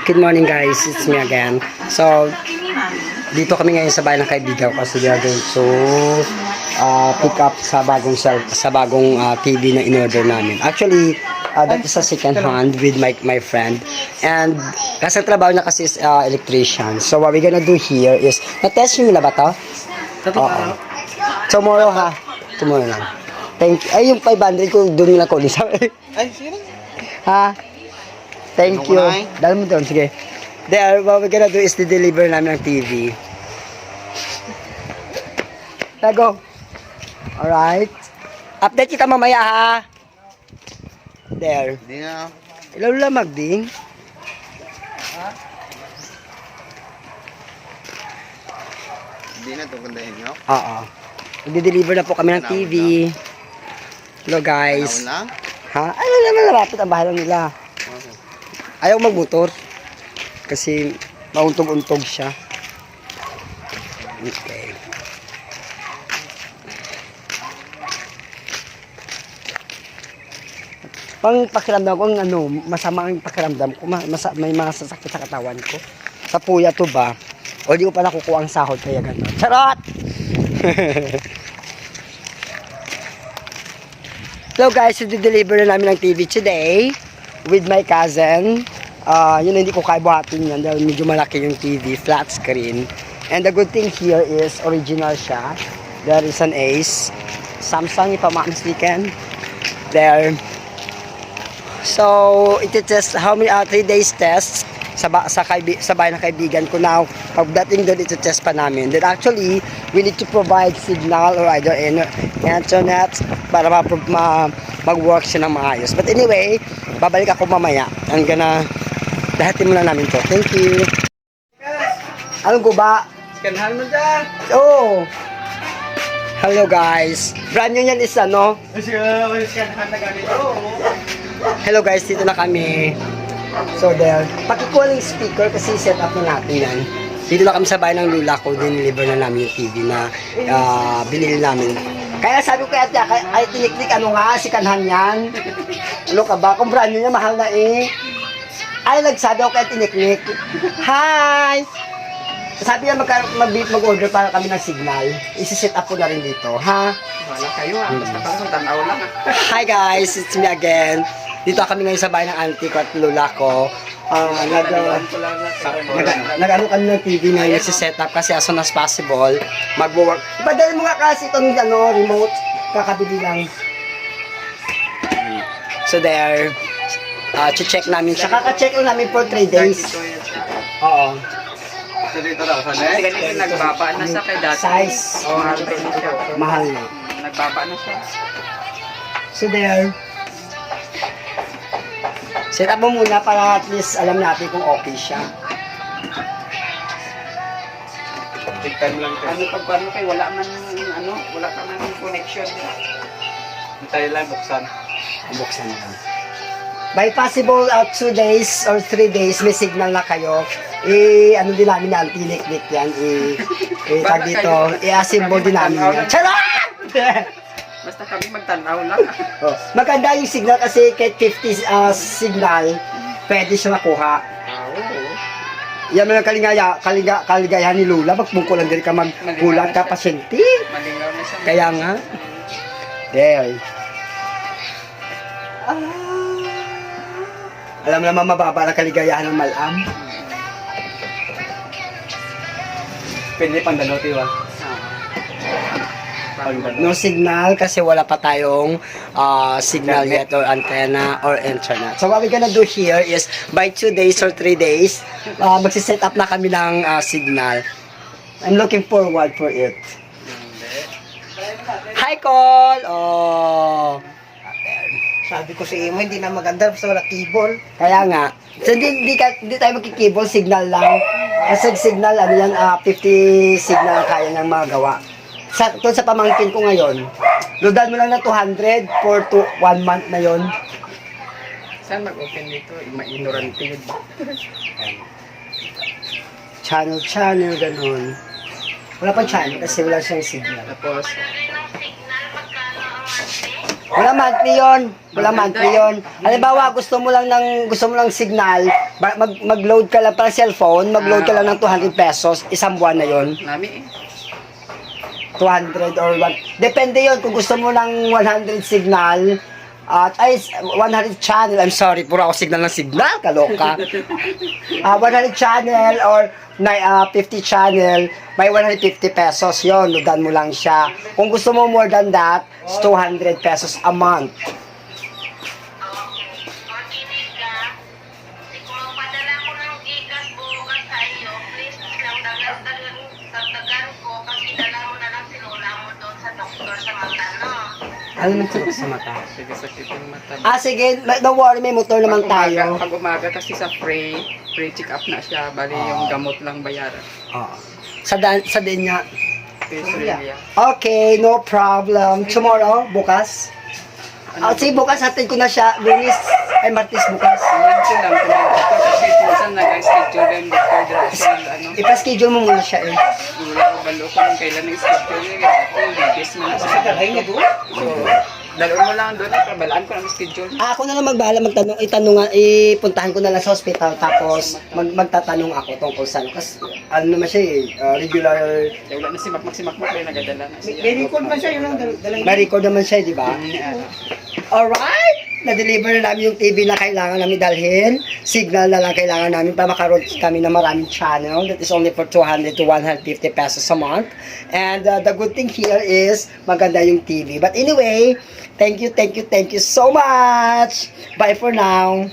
Good morning guys, it's me again. So, dito kami ngayon sa bahay ng kaibigan ko kasi we are going to pick up sa bagong TV na in-order namin. Actually, that is a second hand with my friend. And kasi trabaho niya kasi is electrician. So, what we're gonna do here is, na-test nyo nila ba to? Oo. Tomorrow ha? Tomorrow lang. Thank you. Ay, yung 500 ko, doon lang ko. Ay, sino? Ha? Thank you. Dahil mo doon, sige. There, what we're gonna do is deliver namin ng TV. Go. Alright. Update kita mamaya ha. There. Hindi na. Ilalo lang magding. Hindi na ito kundahin nyo. Oo. Magdi-deliver na po kami ng TV. Hello guys. Naon lang? Ha? Ano naman malapit ang bahay lang nila. Ayaw magmotor. Kasi mauntog-untog siya. Okay. Pang pakiramdam ko, masama ang pakiramdam ko. May mga sasakit sa katawan ko. Sa puya to ba? O di ko pa nakukuha ang sahod kaya gano'n. Charot! Hello guys, i-deliver na namin ng TV today with my cousin. Yun, hindi ko kaya buhatin yan dahil medyo malaki yung TV, flat screen. And the good thing here is original siya. There is an Ace Samsung, if I'm not mistaken. There. So, iti-test how many 3 days test sa bahay ng kaibigan ko. Now, pagdating doon, iti-test pa namin. Then actually, we need to provide signal or either internet para mag-work siya ng maayos. But anyway, babalik ako mamaya. I'm gonna dahatin muna namin to. Thank you. Anong guba? Skanhan mo dyan. Oh! Hello guys. Brand new yan is ano? Skanhan na ganito. Hello guys, dito na kami. So there. Pakikuha lang yung speaker kasi set up na natin yan. Dito na kami sa bahay ng lula ko. Diniliver na namin yung TV na binili namin. Kaya sabi ko kaya ay tiniknik ano nga, si kanhan yan. Ano ka ba? Kung brand new niya, mahal na eh. Ay, nagsabi ako kaya tiniknik. Hi! Sabi niya mag-order para kami ng signal. Isi-set up ko na rin dito, ha? Wala kayo ha. Basta parang tanaw lang ha. Hi guys, it's me again. Dito kami ngayon sa bahay ng auntie ko at lula ko. Nag-ano kami ng TV na yung set up kasi as soon as possible mag-work. Ipadali mo nga kasi itong remote. Kakabili lang. So there. Check namin siya. Kaka-check lang namin for 3 days. Oo. So dito daw, sana eh? Ganito nagbaba na sa kay dati. Size. Oo, mahal din siya. Mahal na. Nagbaba na siya. So there. Set up mo muna para at least alam natin kung okay siya. Take time lang ito. Ano pag ano kay wala man wala ka man connection. Hintay lang, buksan. Buksan na. By possible 2 days or 3 days may signal na kayo. Ano din namin yan, tinik-nik yan. Tag dito, i-assemble din namin yan. Charot! Basta kami magtanaw lang. Oh, maganda yung signal kasi kahit 50 signal, pwede siya makuha. Yan mo lang kaligayahan ni Lula. Magpungko lang din ka magkulang ka pasyente. Malingaw na siya. Kaya nga. There. Alam mo naman mababa ang kaligayahan ng malam. Pwede pang dalaw, tiwa. No signal kasi wala pa tayong signal yet or antenna or internet. So what we're gonna do here is by 2 days or 3 days, magsiset up na kami ng signal. I'm looking forward for it. Hi, Col! Oh. Sabi ko sa imo hindi na maganda basta wala cable. Kaya nga. So hindi tayo magki-cable, signal lang. Kasi signal, ano yan, 50 signal ang kaya niyang magawa. Sa pamangkin ko ngayon, loadan mo lang na 200 for 1 month na yon. Saan mag-open dito? Ma-ignorante yun. Channel, ganun. Wala pang channel kasi wala siyang signal. Tapos Wala monthly yun. Wala monthly yun. Halimbawa, gusto mo lang signal, mag-load ka lang para cellphone, mag-load ka lang ng 200 pesos, isang buwan na yun. Nami eh. 200 or what. Depende yun kung gusto mo ng 100 signal at 100 channel. I'm sorry, puro ako signal ng signal, kaloka. 100 channel or 50 channel, may 150 pesos yon. Loadan mo lang siya. Kung gusto mo more than that, it's 200 pesos a month. Ano naman tulog sa mata? Sige, sakit yung mata. Sige, don't worry, may motor naman tayo. Pag umaga kasi sa free check up na siya. Bali yung gamot lang bayaran. Sa din niya. Australia. Okay, no problem. Tomorrow, bukas? Sige, bukas hatid ko na siya. Lunes, ay Martes bukas. Yan sila lang. Kasi minsan nag-schedule yung doctor dito sa ano. Ipa-schedule mo muna siya eh. Wala ko balo kung kailan yung schedule niya. Bigis mo na sa Kalahin niya doon. So, dalawin mo lang doon. Kabalaan ko lang yung schedule. Ako na lang magbahala ipuntahan ko na lang sa hospital tapos magtatanong ako tungkol sa kasi ano naman siya regular Kaya wala na si Makmak rin nagadala na siya. May record man siya, yun ang dalang. may record naman siya, di ba? Alright! Na-deliver na namin yung TV na kailangan namin dalhin. Signal na lang kailangan namin para makaroon kami ng maraming channel. That is only for 200 to 150 pesos a month. And the good thing here is maganda yung TV. But anyway, thank you so much! Bye for now!